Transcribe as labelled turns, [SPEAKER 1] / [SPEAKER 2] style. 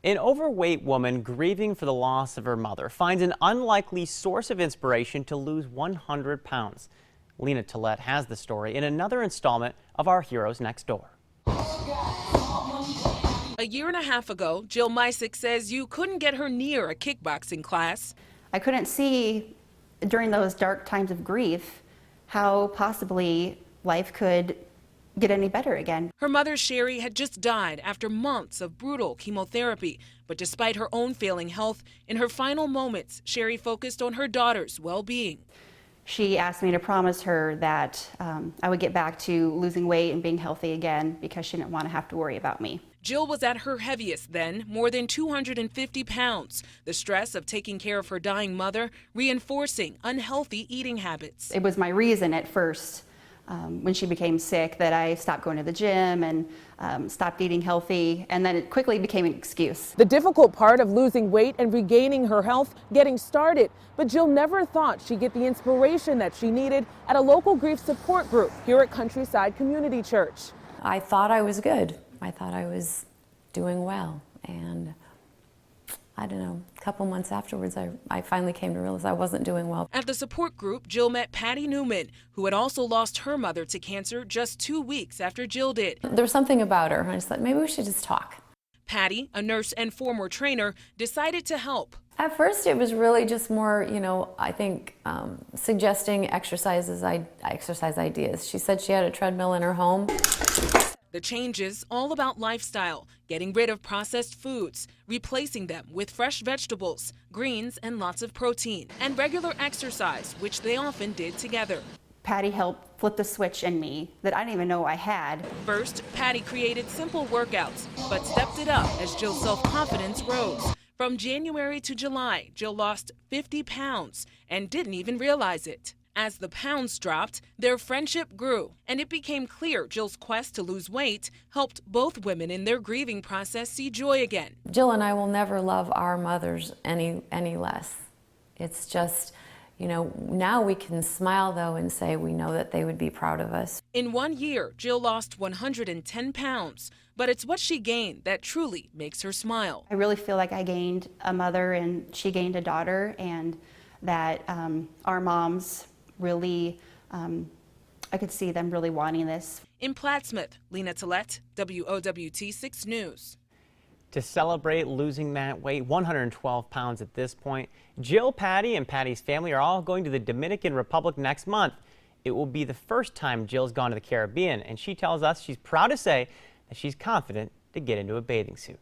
[SPEAKER 1] An overweight woman grieving for the loss of her mother finds an unlikely source of inspiration to lose 100 pounds. Lena Tillett has the story in another installment of Our Heroes Next Door.
[SPEAKER 2] A year and a half ago, Jill Mysick says you couldn't get her near a kickboxing class.
[SPEAKER 3] I couldn't see during those dark times of grief how possibly life could get any better again.
[SPEAKER 2] Her mother, Sherry, had just died after months of brutal chemotherapy. But despite her own failing health, in her final moments, Sherry focused on her daughter's well-being.
[SPEAKER 3] She asked me to promise her that I would get back to losing weight and being healthy again because she didn't want to have to worry about me.
[SPEAKER 2] Jill was at her heaviest then, more than 250 pounds. The stress of taking care of her dying mother reinforcing unhealthy eating habits.
[SPEAKER 3] It was my reason at first, when she became sick, that I stopped going to the gym and stopped eating healthy, and then it quickly became an excuse.
[SPEAKER 4] The difficult part of losing weight and regaining her health, getting started. But Jill never thought she'd get the inspiration that she needed at a local grief support group here at Countryside Community Church.
[SPEAKER 5] I thought I was good. I thought I was doing well, and I don't know, a couple months afterwards, I finally came to realize I wasn't doing well.
[SPEAKER 2] At the support group, Jill met Patty Newman, who had also lost her mother to cancer just 2 weeks after Jill did.
[SPEAKER 5] There was something about her, and I just thought, maybe we should just talk.
[SPEAKER 2] Patty, a nurse and former trainer, decided to help.
[SPEAKER 5] At first, it was really just more, I think, suggesting exercise ideas. She said she had a treadmill in her home.
[SPEAKER 2] The changes, all about lifestyle, getting rid of processed foods, replacing them with fresh vegetables, greens, and lots of protein, and regular exercise, which they often did together.
[SPEAKER 3] Patty helped flip the switch in me that I didn't even know I had.
[SPEAKER 2] First, Patty created simple workouts, but stepped it up as Jill's self-confidence rose. From January to July, Jill lost 50 pounds and didn't even realize it. As the pounds dropped, their friendship grew, and it became clear Jill's quest to lose weight helped both women in their grieving process see joy again.
[SPEAKER 5] Jill and I will never love our mothers any less. It's just, now we can smile, though, and say we know that they would be proud of us.
[SPEAKER 2] In 1 year, Jill lost 110 pounds, but it's what she gained that truly makes her smile.
[SPEAKER 3] I really feel like I gained a mother and she gained a daughter, and that our moms really, I could see them really wanting this.
[SPEAKER 2] In Plattsmouth, Lena Tillett, WOWT 6 News.
[SPEAKER 1] To celebrate losing that weight, 112 pounds at this point, Jill, Patty, and Patty's family are all going to the Dominican Republic next month. It will be the first time Jill's gone to the Caribbean, and she tells us she's proud to say that she's confident to get into a bathing suit.